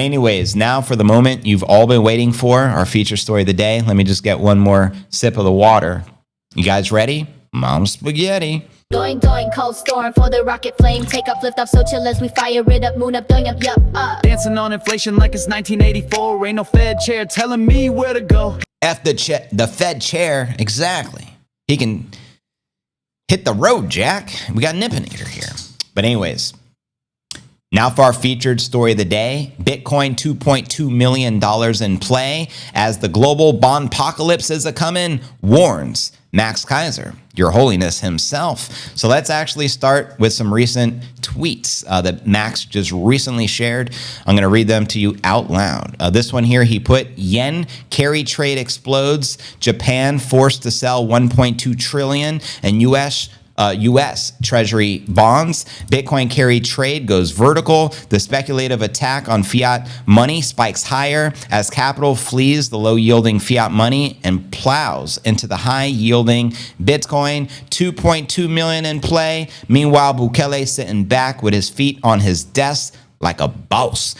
Anyways, now for the moment you've all been waiting for, our feature story of the day. Let me just get one more sip of the water. You guys ready? Mom spaghetti. Going, cold storm for the rocket flame. Take up, lift up, so chill as we fire it up. Moon up, doing up, yup, Dancing on inflation like it's 1984. Ain't no Fed chair telling me where to go. F the Fed chair, exactly. He can hit the road, Jack. We got an Nipinator here. But anyways, now for our featured story of the day. Bitcoin $2.2 million in play as the global BondPocalypse is a-comin', warns Max Keiser, Your Holiness himself. So let's actually start with some recent tweets that Max just recently shared. I'm going to read them to you out loud. This one here, he put, yen carry trade explodes, Japan forced to sell 1.2 trillion, and U.S. Treasury bonds. Bitcoin carry trade goes vertical. The speculative attack on fiat money spikes higher as capital flees the low-yielding fiat money and plows into the high-yielding Bitcoin. 2.2 million in play. Meanwhile, Bukele sitting back with his feet on his desk like a boss.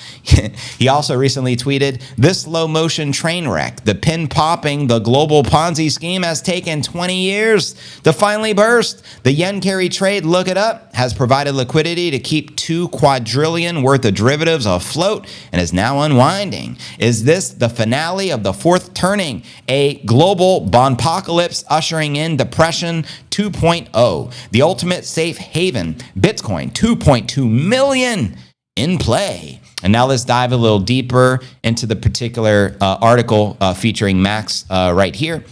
He also recently tweeted, this slow motion train wreck, the pin popping, the global Ponzi scheme has taken 20 years to finally burst. The yen carry trade, look it up, has provided liquidity to keep 2 quadrillion worth of derivatives afloat and is now unwinding. Is this the finale of the fourth turning? A global BondPocalypse ushering in depression 2.0, the ultimate safe haven, Bitcoin 2.2 million in play. And now let's dive a little deeper into the particular article featuring Max right here.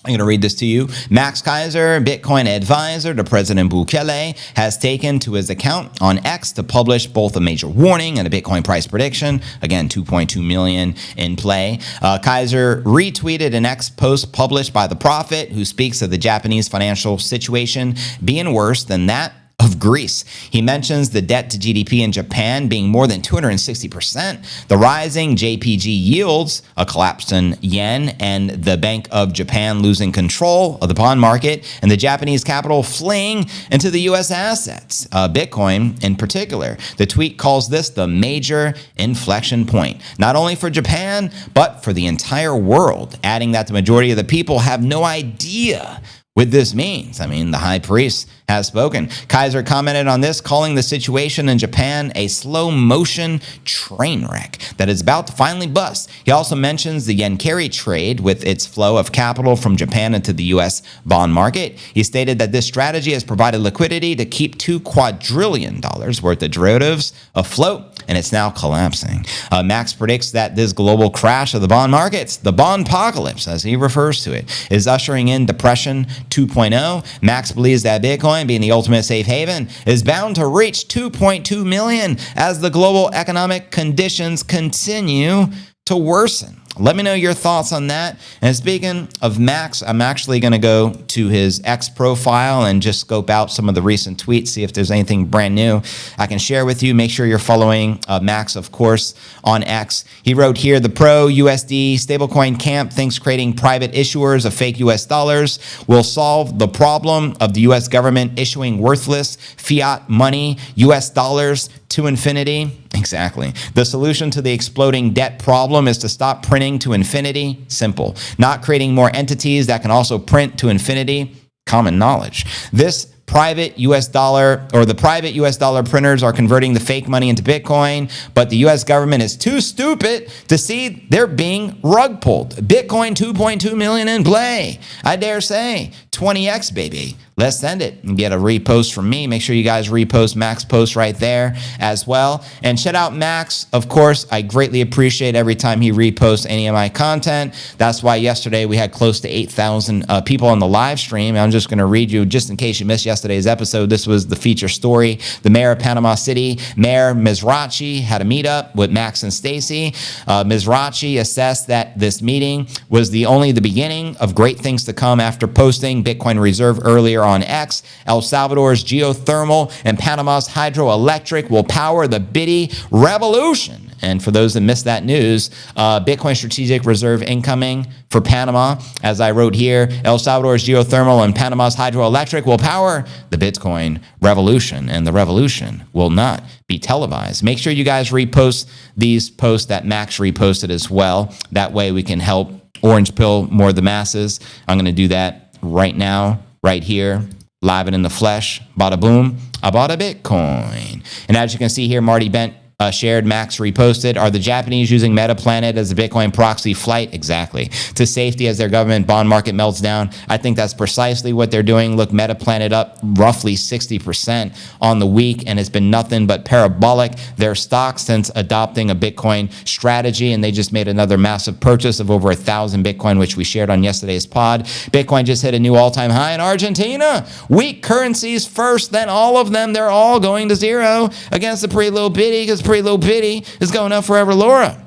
I'm going to read this to you. Max Keiser, Bitcoin advisor to President Bukele, has taken to his account on X to publish both a major warning and a Bitcoin price prediction. Again, 2.2 million in play. Keiser retweeted an X post published by the Prophet, who speaks of the Japanese financial situation being worse than that of Greece. He mentions the debt to GDP in Japan being more than 260%, the rising JPG yields, a collapse in yen, and the Bank of Japan losing control of the bond market, and the Japanese capital fleeing into the U.S. assets, Bitcoin in particular. The tweet calls this the major inflection point, not only for Japan, but for the entire world, adding that the majority of the people have no idea what this means. I mean, the high priest has spoken. Keiser commented on this, calling the situation in Japan a slow motion train wreck that is about to finally bust. He also mentions the yen carry trade with its flow of capital from Japan into the U.S. bond market. He stated that this strategy has provided liquidity to keep $2 quadrillion worth of derivatives afloat, and it's now collapsing. Max predicts that this global crash of the bond markets, the BondPocalypse, as he refers to it, is ushering in depression 2.0. Max believes that Bitcoin, being the ultimate safe haven, is bound to reach 2.2 million as the global economic conditions continue to worsen. Let me know your thoughts on that. And speaking of Max, I'm actually going to go to his X profile and just scope out some of the recent tweets, see if there's anything brand new I can share with you. Make sure you're following Max, of course, on X. He wrote here, the pro-USD stablecoin camp thinks creating private issuers of fake US dollars will solve the problem of the US government issuing worthless fiat money, US dollars, to infinity. Exactly. The solution to the exploding debt problem is to stop printing to infinity. Simple. Not creating more entities that can also print to infinity. Common knowledge. This private US dollar, or the private US dollar printers are converting the fake money into Bitcoin, but the US government is too stupid to see they're being rug pulled. Bitcoin 2.2 million in play. I dare say 20x, baby. Let's send it and get a repost from me. Make sure you guys repost Max post right there as well. And shout out Max. Of course, I greatly appreciate every time he reposts any of my content. That's why yesterday we had close to 8,000 people on the live stream. I'm just going to read you, just in case you missed yesterday's episode. This was the feature story. The mayor of Panama City, Mayor Mizrachi, had a meetup with Max and Stacy. Mizrachi assessed that this meeting was only the beginning of great things to come after posting Bitcoin Reserve earlier on X. El Salvador's geothermal and Panama's hydroelectric will power the Biddy revolution. And for those that missed that news, Bitcoin strategic reserve incoming for Panama. As I wrote here, El Salvador's geothermal and Panama's hydroelectric will power the Bitcoin revolution, and the revolution will not be televised. Make sure you guys repost these posts that Max reposted as well. That way we can help orange pill more of the masses. I'm going to do that right now, right here, live and in the flesh. Bada boom, I bought a Bitcoin. And as you can see here, Marty Bent shared, Max reposted. Are the Japanese using Metaplanet as a Bitcoin proxy flight? Exactly. To safety as their government bond market melts down. I think that's precisely what they're doing. Look, Metaplanet up roughly 60% on the week, and it's been nothing but parabolic. Their stock since adopting a Bitcoin strategy, and they just made another massive purchase of over 1,000 Bitcoin, which we shared on yesterday's pod. Bitcoin just hit a new all-time high in Argentina. Weak currencies first, then all of them, they're all going to zero against the pretty little bitty, because pretty little bitty is going up forever, Laura.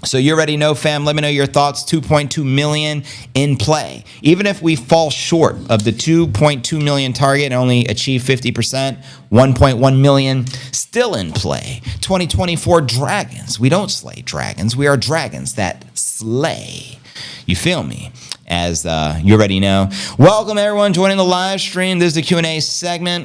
So you already know, fam. Let me know your thoughts. 2.2 million in play. Even if we fall short of the 2.2 million target and only achieve 50%, 1.1 million still in play. 2024 dragons. We don't slay dragons. We are dragons that slay. You feel me? As you already know. Welcome, everyone, joining the live stream. This is the Q&A segment.